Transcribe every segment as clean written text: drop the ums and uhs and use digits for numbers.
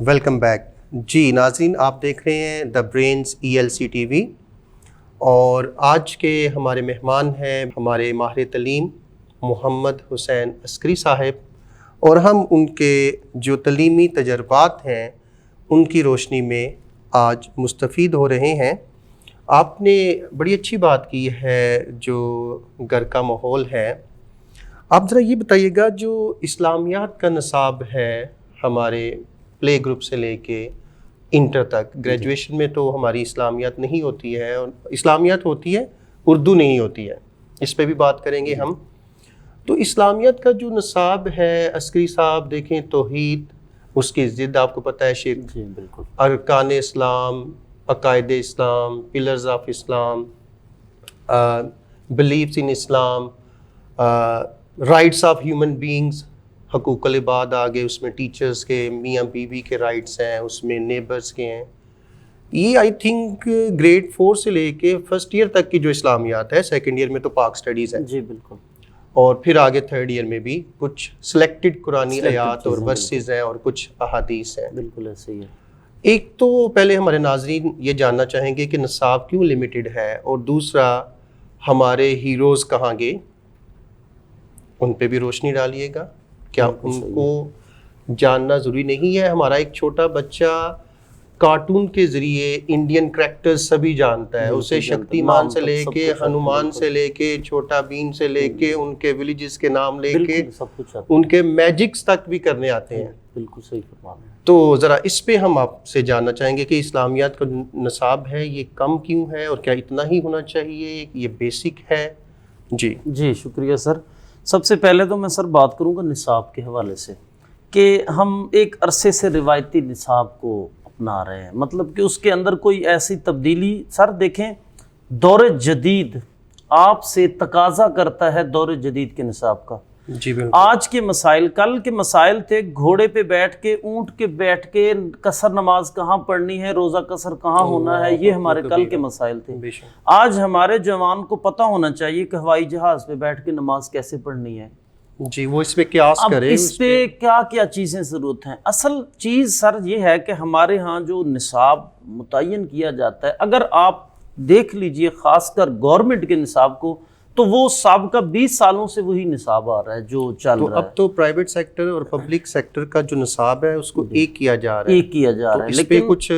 Welcome back. جی ناظرین، آپ دیکھ رہے ہیں دا برینز ELC TV اور آج کے ہمارے مہمان ہیں ہمارے ماہر تعلیم محمد حسین عسکری صاحب، اور ہم ان کے جو تعلیمی تجربات ہیں ان کی روشنی میں آج مستفید ہو رہے ہیں. آپ نے بڑی اچھی بات کی ہے جو گھر کا ماحول ہے. آپ ذرا یہ بتائیے گا، جو اسلامیات کا نصاب ہے ہمارے پلے گروپ سے لے کے انٹر تک، گریجویشن میں تو ہماری اسلامیات نہیں ہوتی ہے، اور اسلامیات ہوتی ہے اردو نہیں ہوتی ہے، اس پہ بھی بات کریں گے ہم. تو اسلامیات کا جو نصاب ہے عسکری صاحب، دیکھیں توحید، اس کی ضد آپ کو پتہ ہے شرک، بالکل، ارکان اسلام، عقائد Islam, pillars of Islam, beliefs in Islam, rights of human beings, حقوق العباد آگے، اس میں ٹیچرز کے، میاں بیوی کے رائٹس ہیں، اس میں نیبرز کے ہیں. یہ آئی تھنک گریڈ 4 سے لے کے فرسٹ ایئر تک کی جو اسلامیات ہے. سیکنڈ ایئر میں تو پاک سٹڈیز ہے جی بالکل، اور پھر آگے تھرڈ ایئر میں بھی کچھ سلیکٹڈ قرآنی آیات اور ورسز ہیں اور کچھ احادیث ہیں. بالکل ایسے ہی ہے. ایک تو پہلے ہمارے ناظرین یہ جاننا چاہیں گے کہ نصاب کیوں لمیٹڈ ہے، اور دوسرا ہمارے ہیروز کہاں گئے، ان پہ بھی روشنی ڈالیے گا. کیا ان کو جاننا ضروری نہیں ہے؟ ہمارا ایک چھوٹا بچہ کارٹون کے ذریعے انڈین کریکٹرز سبھی جانتا ہے، اسے شکتیمان سے لے کے ہنومان سے لے کے چھوٹا بین سے لے کے ان کے ولیجز کے نام لے کے ان کے میجکس تک بھی کرنے آتے ہیں. بالکل صحیح فرما رہے ہیں. تو ذرا اس پہ ہم آپ سے جاننا چاہیں گے کہ اسلامیات کا نصاب ہے یہ کم کیوں ہے، اور کیا اتنا ہی ہونا چاہیے، یہ بیسک ہے؟ جی شکریہ سر. سب سے پہلے تو میں سر بات کروں گا نصاب کے حوالے سے، کہ ہم ایک عرصے سے روایتی نصاب کو اپنا رہے ہیں، مطلب کہ اس کے اندر کوئی ایسی تبدیلی، سر دیکھیں دور جدید آپ سے تقاضا کرتا ہے دور جدید کے نصاب کا. جی بالکل. آج کے مسائل، کل کے مسائل تھے گھوڑے پہ بیٹھ کے، اونٹ کے بیٹھ کے قصر نماز کہاں پڑھنی ہے، روزہ قصر کہاں ہونا ہے، یہ ہمارے کل کے مسائل تھے. آج ہمارے جوان کو پتہ ہونا چاہیے کہ ہوائی جہاز پہ بیٹھ کے نماز کیسے پڑھنی ہے. جی وہ اس پہ قیاس کرے، اس پہ کیا کیا چیزیں ضرورت ہیں. اصل چیز سر یہ ہے کہ ہمارے ہاں جو نصاب متعین کیا جاتا ہے، اگر آپ دیکھ لیجئے خاص کر گورنمنٹ کے نصاب کو، تو وہ سابقہ 20 سالوں سے وہی نصاب آ رہا ہے جو چل رہا ہے. اب تو پرائیویٹ سیکٹر اور پبلک سیکٹر کا جو نصاب ہے اس کو ایک کیا جا رہا ہے. اس پہ کچھ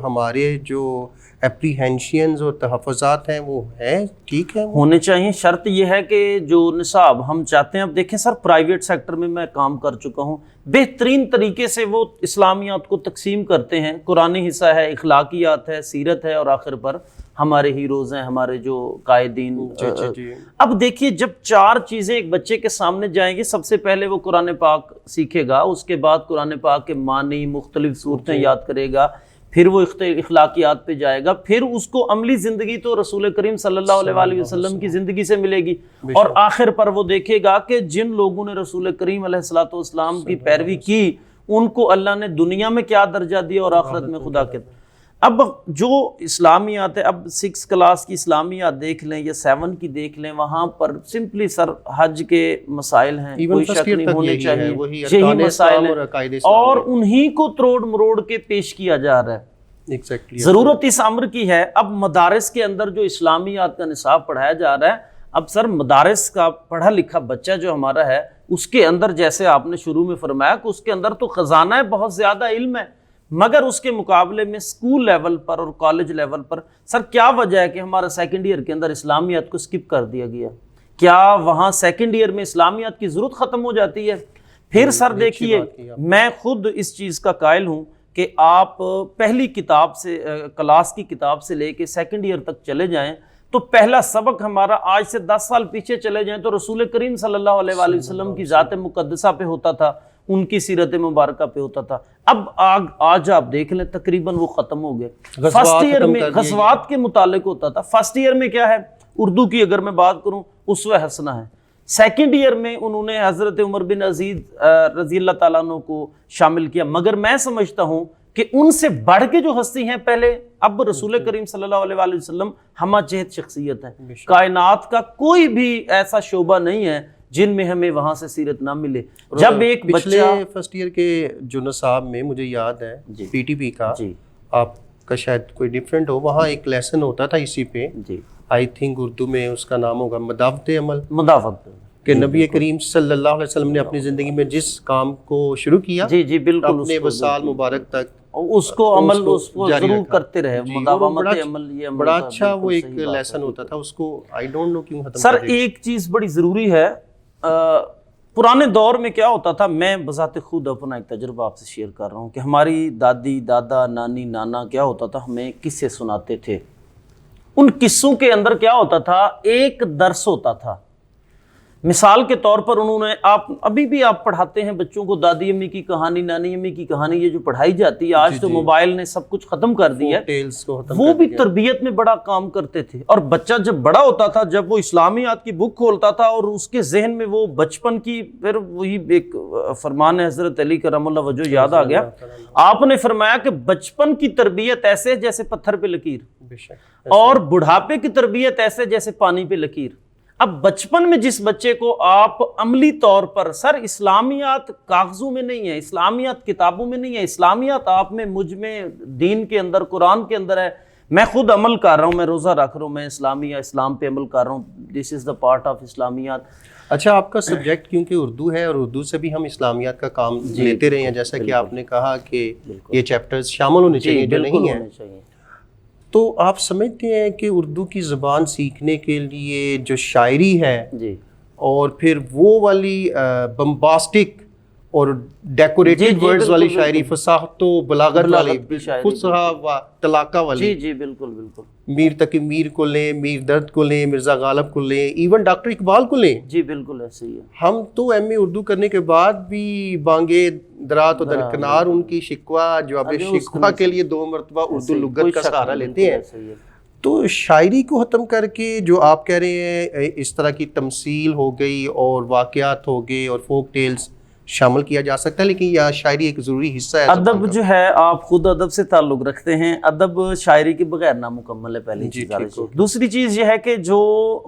ہمارے جو اپریہینشنز اور تحفظات ہیں وہ ہیں، ٹھیک ہے، ہونے چاہیے. شرط یہ ہے کہ جو نصاب ہم چاہتے ہیں، اب دیکھیں سر پرائیویٹ سیکٹر میں کام کر چکا ہوں، بہترین طریقے سے وہ اسلامیات کو تقسیم کرتے ہیں. قرآنی حصہ ہے، اخلاقیات ہے، سیرت ہے، اور آخر پر ہمارے ہیروز ہیں، ہمارے جو قائدین. اب دیکھیے جب 4 چیزیں ایک بچے کے سامنے جائیں گی، سب سے پہلے وہ قرآن پاک سیکھے گا، اس کے بعد قرآن پاک کے معنی، مختلف صورتیں یاد کرے گا، پھر وہ اخلاقیات پہ جائے گا، پھر اس کو عملی زندگی تو رسول کریم صلی اللہ علیہ وآلہ وسلم کی زندگی سے ملے گی، اور آخر پر وہ دیکھے گا کہ جن لوگوں نے رسول کریم علیہ الصلوۃ والسلام کی پیروی کی، ان کو اللہ نے دنیا میں کیا درجہ دیا اور آخرت میں خدا کے. اب جو اسلامیات ہے، اب 6 کلاس کی اسلامیات دیکھ لیں یا 7 کی دیکھ لیں، وہاں پر سمپلی سر حج کے مسائل ہیں، کوئی شک نہیں ہونے چاہیے، یہی مسائل ہیں، اور انہی کو تروڑ مروڑ کے پیش کیا جا رہا ہے. ضرورت اس امر کی ہے. اب مدارس کے اندر جو اسلامیات کا نصاب پڑھایا جا رہا ہے، اب سر مدارس کا پڑھا لکھا بچہ جو ہمارا ہے، اس کے اندر جیسے آپ نے شروع میں فرمایا کہ اس کے اندر تو خزانہ ہے، بہت زیادہ علم ہے، مگر اس کے مقابلے میں اسکول لیول پر اور کالج لیول پر سر کیا وجہ ہے کہ ہمارا سیکنڈ ایئر کے اندر اسلامیات کو سکپ کر دیا گیا؟ کیا وہاں سیکنڈ ایئر میں اسلامیات کی ضرورت ختم ہو جاتی ہے؟ پھر سر دیکھیے، میں خود اس چیز کا قائل ہوں کہ آپ پہلی کتاب سے، کلاس کی کتاب سے لے کے سیکنڈ ایئر تک چلے جائیں تو پہلا سبق ہمارا آج سے 10 سال پیچھے چلے جائیں تو رسول کریم صلی اللہ علیہ وآلہ وسلم کی ذات مقدسہ پہ ہوتا تھا، ان کی سیرت مبارکہ پہ ہوتا تھا. اب آج آپ دیکھ لیں تقریباً وہ ختم ہو گئے. فرسٹ ایئر میں غزوات کے متعلق ہوتا تھا، فرسٹ ایئر میں کیا ہے، اردو کی اگر میں بات کروں اسوہ حسنہ ہے. سیکنڈ ایئر میں انہوں نے حضرت عمر بن عزیز رضی اللہ تعالیٰ عنہ کو شامل کیا، مگر میں سمجھتا ہوں کہ ان سے بڑھ کے جو ہستی ہیں پہلے، اب رسول کریم صلی اللہ علیہ وآلہ وسلم ہمہ جہت شخصیت ہے. کائنات کا کوئی بھی ایسا شعبہ نہیں ہے جن میں ہمیں وہاں سے سیرت نہ ملے. جب ایک پچھلے بچہ فرسٹ ایئر کے جو نصاب میں مجھے یاد ہے پی ٹی پی کا, آپ کا شاید کوئی ڈفرینٹ ہو, وہاں ایک لیسن ہوتا تھا اسی پہ, آئی تھنک اردو میں اس کا نام ہوگا مداوت عمل, کہ نبی کریم صلی اللہ علیہ وسلم نے اپنی زندگی میں جس کام کو شروع کیا بالکل اپنے وصال مبارک تک اس کو عمل اس کو ضرور کرتے رہے. مداومت عمل یہ بڑا اچھا وہ ایک لیسن ہوتا تھا, اس کو آئی ڈونٹ نو کیوں ختم. سر ایک چیز بڑی ضروری ہے, پرانے دور میں کیا ہوتا تھا, میں بذات خود اپنا ایک تجربہ آپ سے شیئر کر رہا ہوں کہ ہماری دادی دادا نانی نانا کیا ہوتا تھا, ہمیں قصے سناتے تھے. ان قصوں کے اندر کیا ہوتا تھا, ایک درس ہوتا تھا. مثال کے طور پر انہوں نے, آپ ابھی بھی آپ پڑھاتے ہیں بچوں کو دادی امی کی کہانی نانی امی کی کہانی, یہ جو پڑھائی جاتی ہے آج تو موبائل نے سب کچھ ختم کر دیا ہے, وہ بھی تربیت میں بڑا کام کرتے تھے. اور بچہ جب بڑا ہوتا تھا, جب وہ اسلامیات کی بک کھولتا تھا اور اس کے ذہن میں وہ بچپن کی, پھر وہی ایک فرمان حضرت علی کرم اللہ وجہ یاد آ گیا, آپ نے فرمایا کہ بچپن کی تربیت ایسے جیسے پتھر پہ لکیر, اور بڑھاپے کی تربیت ایسے جیسے پانی پہ لکیر. اب بچپن میں جس بچے کو آپ عملی طور پر, سر اسلامیات کاغذوں میں نہیں ہے, اسلامیات کتابوں میں نہیں ہے, اسلامیات آپ میں مجھ میں دین کے اندر قرآن کے اندر ہے. میں خود عمل کر رہا ہوں, میں روزہ رکھ رہا ہوں, میں اسلام پہ عمل کر رہا ہوں, دس از دا پارٹ آف اسلامیات. اچھا, آپ کا سبجیکٹ کیونکہ اردو ہے اور اردو سے بھی ہم اسلامیات کا کام لیتے رہے ہیں, جیسا کہ آپ نے کہا کہ یہ چیپٹرز شامل ہونے چاہیے جو نہیں ہیں, تو آپ سمجھتے ہیں کہ اردو کی زبان سیکھنے کے لیے جو شاعری ہے اور پھر وہ والی بمباسٹک اور ڈیکوریٹڈ ورڈز والی شاعری, فصاحت و بلاغت والی, فصحا و طلاقہ والی, بالکل میر تقی میر کو لیں, میر درد کو لیں, مرزا غالب کو لیں, ایون ڈاکٹر اقبال کو لیں, بالکل ایسے ہی ہے. ہم تو ایم اے اردو کرنے کے بعد بھی بانگے درات و درکنار ان کی شکوہ جواب شکوہ کے لیے 2 مرتبہ اردو لغت کا سہارا لیتے ہیں. تو شاعری کو ختم کر کے جو آپ کہہ رہے ہیں اس طرح کی تمثیل ہو گئی اور واقعات ہو گئے اور فوک ٹیلز شامل کیا جا سکتا ہے, لیکن یہ شاعری ایک ضروری حصہ ہے. ادب جو ہے, آپ خود ادب سے تعلق رکھتے ہیں, ادب شاعری کے بغیر نامکمل ہے, پہلی چیز. دوسری چیز یہ ہے کہ جو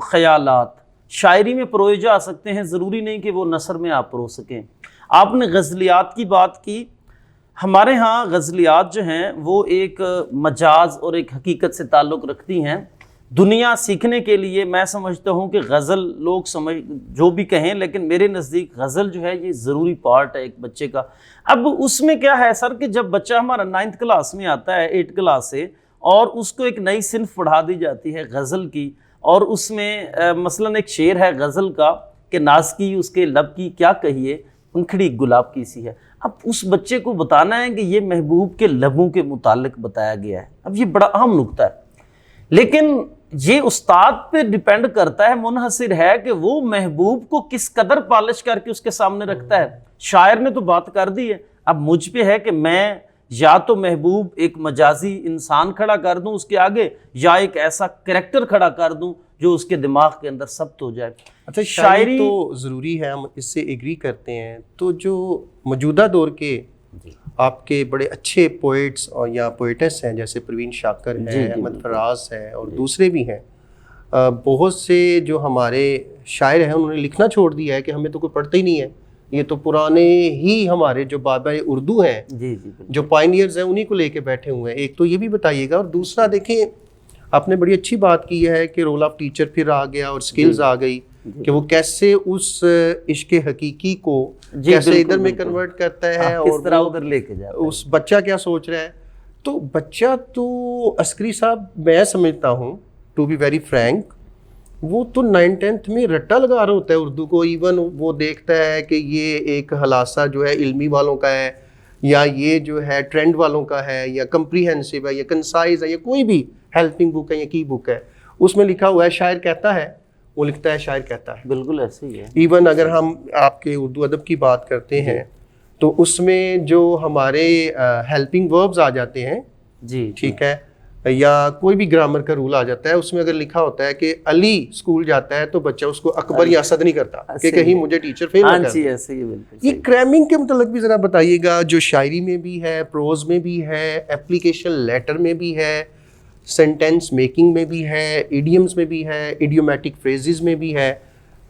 خیالات شاعری میں پروئے جا سکتے ہیں, ضروری نہیں کہ وہ نثر میں آپ پرو سکیں. آپ نے غزلیات کی بات کی, ہمارے ہاں غزلیات جو ہیں وہ ایک مجاز اور ایک حقیقت سے تعلق رکھتی ہیں. دنیا سیکھنے کے لیے میں سمجھتا ہوں کہ غزل لوگ جو بھی کہیں, لیکن میرے نزدیک غزل جو ہے یہ ضروری پارٹ ہے ایک بچے کا. اب اس میں کیا ہے سر کہ جب بچہ ہمارا 9th کلاس میں آتا ہے 8th کلاس سے, اور اس کو ایک نئی صنف پڑھا دی جاتی ہے غزل کی, اور اس میں مثلاً ایک شعر ہے غزل کا کہ ناز کی اس کے لب کی کیا کہیے, پنکھڑی گلاب کی سی ہے. اب اس بچے کو بتانا ہے کہ یہ محبوب کے لبوں کے متعلق بتایا گیا ہے. اب یہ بڑا اہم نکتہ ہے, لیکن یہ استاد پہ ڈیپینڈ کرتا ہے, منحصر ہے کہ وہ محبوب کو کس قدر پالش کر کے اس کے سامنے رکھتا ہے. شاعر نے تو بات کر دی ہے, اب مجھ پہ ہے کہ میں یا تو محبوب ایک مجازی انسان کھڑا کر دوں اس کے آگے, یا ایک ایسا کریکٹر کھڑا کر دوں جو اس کے دماغ کے اندر ثبت ہو جائے. اچھا, شاعری تو ضروری ہے, ہم اس سے ایگری کرتے ہیں. تو جو موجودہ دور کے آپ کے بڑے اچھے پوئٹس اور یا پوئٹس ہیں, جیسے پروین شاکر ہیں, احمد فراز ہے, اور دوسرے بھی ہیں, بہت سے جو ہمارے شاعر ہیں انہوں نے لکھنا چھوڑ دیا ہے کہ ہمیں تو کوئی پڑھتا ہی نہیں ہے, یہ تو پرانے ہی ہمارے جو بابا اردو ہیں, جو پائنیئرز ہیں, انہی کو لے کے بیٹھے ہوئے ہیں. ایک تو یہ بھی بتائیے گا, اور دوسرا دیکھیں آپ نے بڑی اچھی بات کی ہے کہ رول آف ٹیچر پھر آ گیا اور سکلز آ گئی کہ وہ کیسے اس عشق حقیقی کو کیسے ادھر میں کنورٹ کرتا ہے اور کس طرح ادھر لے کے جاتا ہے, اس بچہ کیا سوچ رہا ہے. تو بچہ تو عسکری صاحب میں سمجھتا ہوں ٹو بی ویری فرینک, وہ تو 9th-10th میں رٹا لگا رہا ہوتا ہے اردو کو. ایون وہ دیکھتا ہے کہ یہ ایک خلاصہ جو ہے علمی والوں کا ہے, یا یہ جو ہے ٹرینڈ والوں کا ہے, یا کمپریہنسو ہے, یا کنسائز ہے, یا کوئی بھی ہیلپنگ بک ہے یا کی بک ہے, اس میں لکھا ہوا ہے شاعر کہتا ہے, وہ لکھتا ہے شاعر کہتا ہے. بالکل ایسے ہی ہے. ایون اگر ہم آپ کے اردو ادب کی بات کرتے ہیں تو اس میں جو ہمارے ہیلپنگ وربز آ جاتے ہیں, ٹھیک ہے, یا کوئی بھی گرامر کا رول آ جاتا ہے, اس میں اگر لکھا ہوتا ہے کہ علی اسکول جاتا ہے تو بچہ اس کو اکبر یا اسد نہیں کرتا کہ کہیں مجھے ٹیچر فیل نہ کر دے. یہ کریمنگ کے متعلق بھی ذرا بتائیے گا, جو شاعری میں بھی ہے, پروز میں بھی ہے, ایپلیکیشن لیٹر میں بھی ہے, سینٹینس میکنگ میں بھی ہے, ایڈیمز میں بھی ہے, ایڈیومیٹک فریزز میں بھی ہے.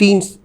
3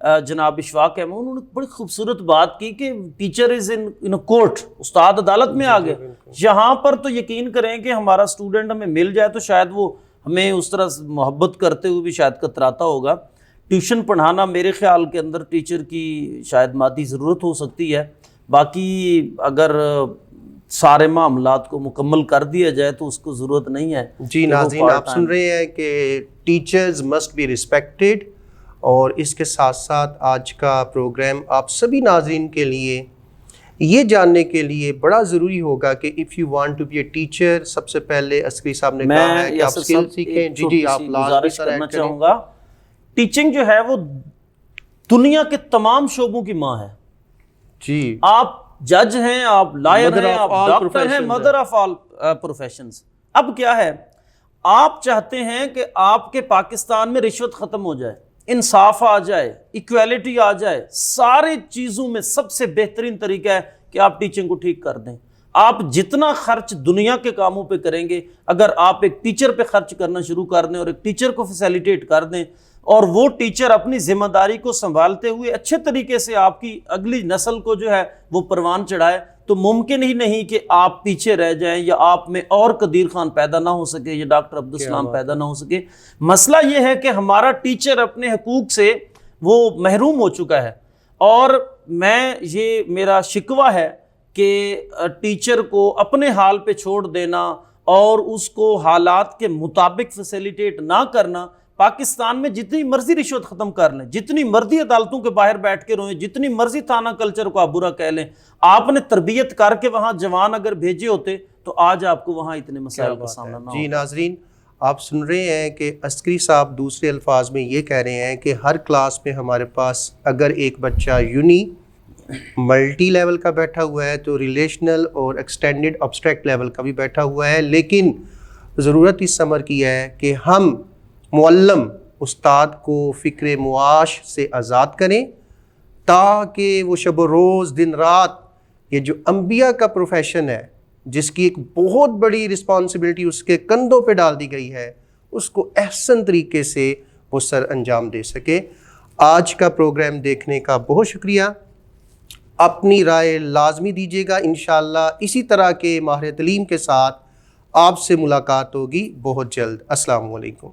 جناب اشفاق احمد، انہوں نے بڑی خوبصورت بات کی کہ ٹیچر از ان کورٹ، استاد عدالت میں آ گئے. یہاں پر تو یقین کریں کہ ہمارا اسٹوڈنٹ ہمیں مل جائے تو شاید وہ ہمیں اس طرح محبت کرتے ہوئے بھی شاید کتراتا ہوگا. ٹیوشن پڑھانا میرے خیال کے اندر ٹیچر کی شاید مادی ضرورت ہو سکتی ہے، باقی اگر سارے معاملات کو مکمل کر دیا جائے تو اس کو ضرورت نہیں ہے. جی ناظرین، آپ سن رہے ہیں کہ ٹیچرز مسٹ بی ریسپیکٹڈ، اور اس کے ساتھ ساتھ آج کا پروگرام آپ سبھی ناظرین کے لیے یہ جاننے کے لیے بڑا ضروری ہوگا کہ if you want to be a teacher, سب سے پہلے عسکری صاحب نے کہا ہے کہ آپ اسکل سیکھیں. جی آپ گزارش کرنا چاہوں گا، ٹیچنگ جو ہے وہ دنیا کے تمام شعبوں کی ماں ہے. جی آپ جج ہیں، آپ لائر ہیں، آپ ڈاکٹر ہیں، مدر آف آل پروفیشنز. اب کیا ہے، آپ چاہتے ہیں کہ آپ کے پاکستان میں رشوت ختم ہو جائے، انصاف آ جائے، ایکویلٹی آ جائے، ساری چیزوں میں سب سے بہترین طریقہ ہے کہ آپ ٹیچنگ کو ٹھیک کر دیں. آپ جتنا خرچ دنیا کے کاموں پہ کریں گے، اگر آپ ایک ٹیچر پہ خرچ کرنا شروع کر دیں اور ایک ٹیچر کو فیسیلیٹیٹ کر دیں اور وہ ٹیچر اپنی ذمہ داری کو سنبھالتے ہوئے اچھے طریقے سے آپ کی اگلی نسل کو جو ہے وہ پروان چڑھائے، تو ممکن ہی نہیں کہ آپ پیچھے رہ جائیں یا آپ میں اور قدیر خان پیدا نہ ہو سکے یا ڈاکٹر عبدالسلام پیدا نہ ہو سکے. مسئلہ یہ ہے کہ ہمارا ٹیچر اپنے حقوق سے وہ محروم ہو چکا ہے، اور یہ میرا شکوہ ہے کہ ٹیچر کو اپنے حال پہ چھوڑ دینا اور اس کو حالات کے مطابق فیسیلیٹیٹ نہ کرنا. پاکستان میں جتنی مرضی رشوت ختم کر لیں، جتنی مرضی عدالتوں کے باہر بیٹھ کے روئیں، جتنی مرضی تھانہ کلچر کو آپ برا کہہ لیں، آپ نے تربیت کر کے وہاں جوان اگر بھیجے ہوتے تو آج آپ کو وہاں اتنے مسائل کا سامنا نہ ہوتا. جی ناظرین، آپ سن رہے ہیں کہ عسکری صاحب دوسرے الفاظ میں یہ کہہ رہے ہیں کہ ہر کلاس میں ہمارے پاس اگر ایک بچہ یونی ملٹی لیول کا بیٹھا ہوا ہے تو ریلیشنل اور ایکسٹینڈڈ ابسٹریکٹ لیول کا بھی بیٹھا ہوا ہے، لیکن ضرورت اس امر کی ہے کہ ہم معلم استاد کو فکر معاش سے آزاد کریں تاکہ وہ شب و روز دن رات یہ جو انبیاء کا پروفیشن ہے، جس کی ایک بہت بڑی رسپانسبلٹی اس کے کندھوں پہ ڈال دی گئی ہے، اس کو احسن طریقے سے وہ سر انجام دے سکے. آج کا پروگرام دیکھنے کا بہت شکریہ. اپنی رائے لازمی دیجیے گا. انشاءاللہ اسی طرح کے ماہر تعلیم کے ساتھ آپ سے ملاقات ہوگی بہت جلد. السلام علیکم.